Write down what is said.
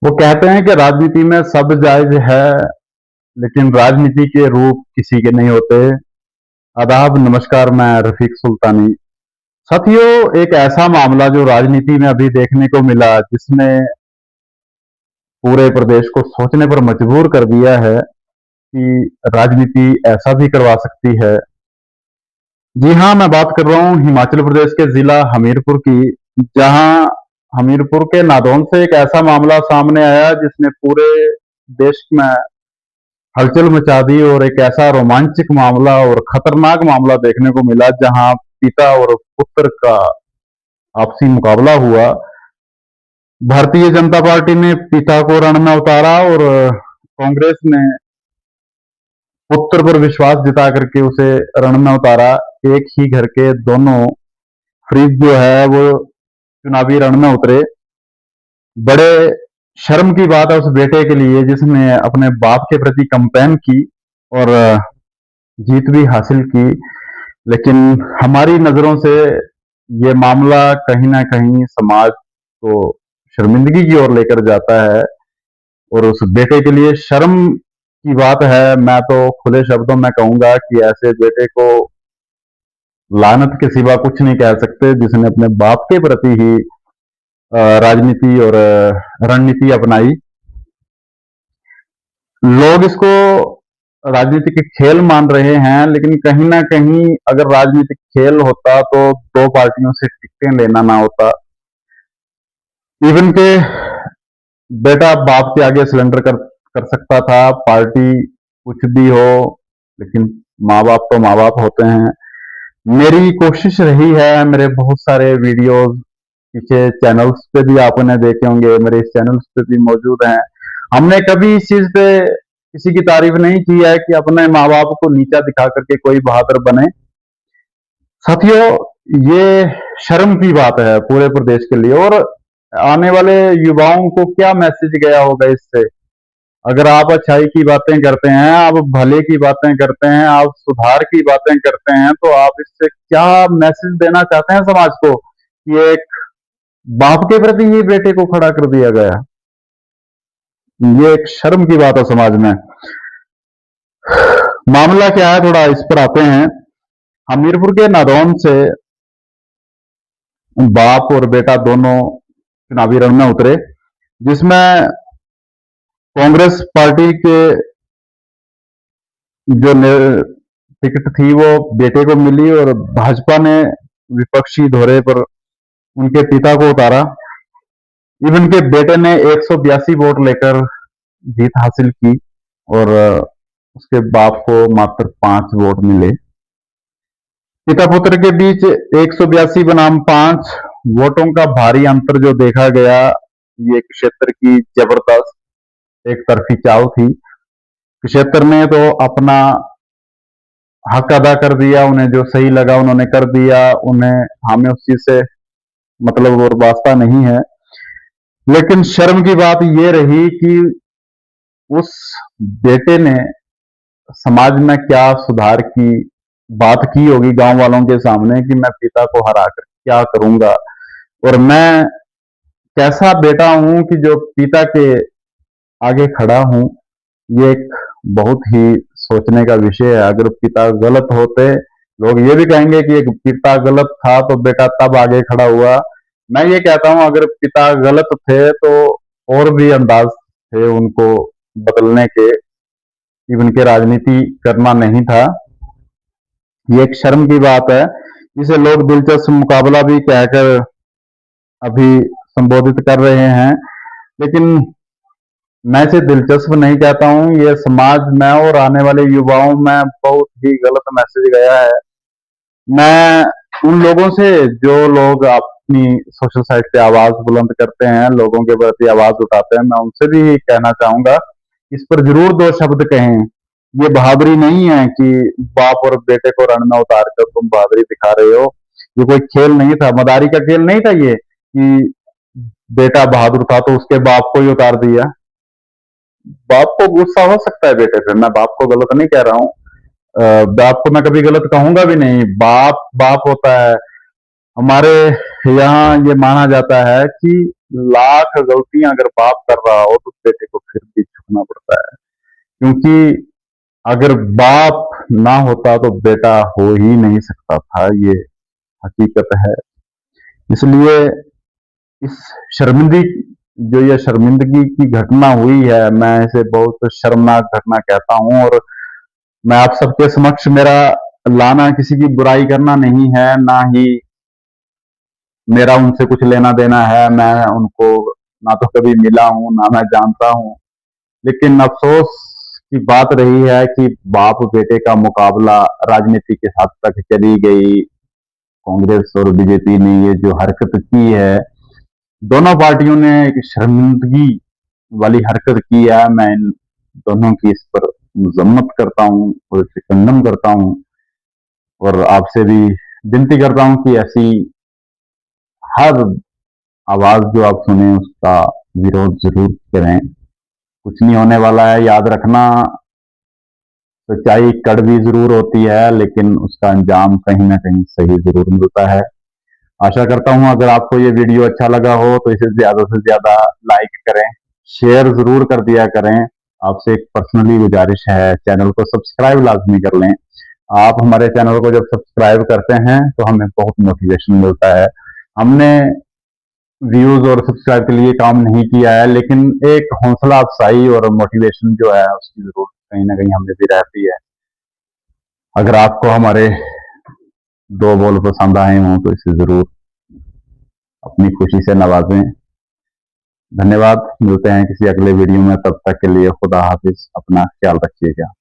वो कहते हैं कि राजनीति में सब जायज है, लेकिन राजनीति के रूप किसी के नहीं होते। आदाब, नमस्कार। मैं रफीक सुल्तानी। साथियों, एक ऐसा मामला जो राजनीति में अभी देखने को मिला, जिसने पूरे प्रदेश को सोचने पर मजबूर कर दिया है कि राजनीति ऐसा भी करवा सकती है। जी हाँ, मैं बात कर रहा हूँ हिमाचल प्रदेश के जिला हमीरपुर की, जहाँ हमीरपुर के नादौन से एक ऐसा मामला सामने आया जिसने पूरे देश में हलचल मचा दी, और एक ऐसा रोमांचक मामला और खतरनाक मामला देखने को मिला जहां पिता और पुत्र का आपसी मुकाबला हुआ। भारतीय जनता पार्टी ने पिता को रण में उतारा और कांग्रेस ने पुत्र पर विश्वास जता करके उसे रण में उतारा। एक ही घर के दोनों फ्रीज जो है वो चुनावी रण में उतरे। बड़े शर्म की बात है उस बेटे के लिए जिसने अपने बाप के प्रति कंपेन की और जीत भी हासिल की। लेकिन हमारी नजरों से ये मामला कहीं ना कहीं समाज को शर्मिंदगी की ओर लेकर जाता है, और उस बेटे के लिए शर्म की बात है। मैं तो खुले शब्दों में कहूंगा कि ऐसे बेटे को लानत के सिवा कुछ नहीं कह सकते, जिसने अपने बाप के प्रति ही राजनीति और रणनीति अपनाई। लोग इसको राजनीति के खेल मान रहे हैं, लेकिन कहीं ना कहीं अगर राजनीतिक खेल होता तो दो पार्टियों से टिकटें लेना ना होता। इवन के बेटा बाप के आगे सिलेंडर कर सकता था। पार्टी कुछ भी हो, लेकिन माँ बाप तो माँ बाप होते हैं। मेरी कोशिश रही है, मेरे बहुत सारे वीडियोस पीछे चैनल्स पे भी आपने देखे होंगे, मेरे इस चैनल्स पे भी मौजूद हैं। हमने कभी इस चीज पे किसी की तारीफ नहीं की है कि अपने माँ बाप को नीचा दिखा करके कोई बहादुर बने। साथियों, ये शर्म की बात है पूरे प्रदेश के लिए, और आने वाले युवाओं को क्या मैसेज गया होगा इससे। अगर आप अच्छाई की बातें करते हैं, आप भले की बातें करते हैं, आप सुधार की बातें करते हैं, तो आप इससे क्या मैसेज देना चाहते हैं समाज को कि एक बाप के प्रति ही बेटे को खड़ा कर दिया गया। ये एक शर्म की बात है समाज में। मामला क्या है, थोड़ा इस पर आते हैं। हमीरपुर के नादौन से बाप और बेटा दोनों चुनावी रण में उतरे, जिसमें कांग्रेस पार्टी के जो टिकट थी वो बेटे को मिली, और भाजपा ने विपक्षी धोरे पर उनके पिता को उतारा। इवन के बेटे ने 182 वोट लेकर जीत हासिल की, और उसके बाप को मात्र 5 वोट मिले। पिता पुत्र के बीच 182 बनाम 5 वोटों का भारी अंतर जो देखा गया, ये क्षेत्र की जबरदस्त एक तरफी चाल थी। क्षेत्र ने तो अपना हक अदा कर दिया, उन्हें जो सही लगा उन्होंने कर दिया। उन्हें हमें उस चीज से मतलब और वास्ता नहीं है। लेकिन शर्म की बात यह रही कि उस बेटे ने समाज में क्या सुधार की बात की होगी गांव वालों के सामने कि मैं पिता को हरा कर क्या करूंगा, और मैं कैसा बेटा हूं कि जो पिता के आगे खड़ा हूं। ये एक बहुत ही सोचने का विषय है। अगर पिता गलत होते, लोग ये भी कहेंगे कि एक पिता गलत था तो बेटा तब आगे खड़ा हुआ। मैं ये कहता हूं, अगर पिता गलत थे तो और भी अंदाज थे उनको बदलने के, इवन के राजनीति करना नहीं था। ये एक शर्म की बात है। इसे लोग दिलचस्प मुकाबला भी कहकर अभी संबोधित कर रहे हैं, लेकिन मैं इसे दिलचस्प नहीं कहता हूं। ये समाज में और आने वाले युवाओं में बहुत ही गलत मैसेज गया है। मैं उन लोगों से, जो लोग अपनी सोशल साइट पे आवाज बुलंद करते हैं, लोगों के प्रति आवाज उठाते हैं, मैं उनसे भी कहना चाहूंगा, इस पर जरूर 2 शब्द कहें। ये बहादुरी नहीं है कि बाप और बेटे को रण में उतार कर तुम बहादुरी दिखा रहे हो। ये कोई खेल नहीं था, मदारी का खेल नहीं था ये कि बेटा बहादुर था तो उसके बाप को ही उतार दिया। बाप को गुस्सा हो सकता है बेटे पे, मैं बाप को गलत नहीं कह रहा हूँ। बाप को मैं कभी गलत कहूंगा भी नहीं। बाप बाप होता है। हमारे यहाँ ये माना जाता है कि लाख गलतियां अगर बाप कर रहा हो तो बेटे को फिर भी झुकना पड़ता है, क्योंकि अगर बाप ना होता तो बेटा हो ही नहीं सकता था, ये हकीकत है। इसलिए इस शर्मिंदगी जो ये शर्मिंदगी की घटना हुई है, मैं इसे बहुत शर्मनाक घटना कहता हूं। और मैं आप सबके समक्ष मेरा लाना किसी की बुराई करना नहीं है, ना ही मेरा उनसे कुछ लेना देना है। मैं उनको ना तो कभी मिला हूं, ना मैं जानता हूं। लेकिन अफसोस की बात रही है कि बाप बेटे का मुकाबला राजनीति के हद तक चली गई। कांग्रेस और बीजेपी ने ये जो हरकत की है, दोनों पार्टियों ने एक शर्मिंदगी वाली हरकत की है। मैं इन दोनों की इस पर मजम्मत करता हूं और इसे कंडम करता हूं, और आपसे भी विनती करता हूं कि ऐसी हर आवाज जो आप सुने उसका विरोध जरूर करें। कुछ नहीं होने वाला है, याद रखना। सच्चाई कड़वी जरूर होती है, लेकिन उसका अंजाम कहीं ना कहीं सही जरूर मिलता है। आशा करता हूं अगर आपको ये वीडियो अच्छा लगा हो तो इसे ज्यादा से ज्यादा लाइक करें, शेयर जरूर कर दिया करें। आपसे एक पर्सनली गुजारिश है, चैनल को सब्सक्राइब लाजमी कर लें। आप हमारे चैनल को जब सब्सक्राइब करते हैं तो हमें बहुत मोटिवेशन मिलता है। हमने व्यूज और सब्सक्राइब के लिए काम नहीं किया है, लेकिन एक हौसला अफसाई और मोटिवेशन जो है उसकी जरूरत कहीं ना कहीं हमें भी रहती है। अगर आपको हमारे दो बोल पसंद आए हों तो इसे जरूर अपनी खुशी से नवाजें। धन्यवाद, मिलते हैं किसी अगले वीडियो में, तब तक के लिए खुदा हाफिज, अपना ख्याल रखिएगा।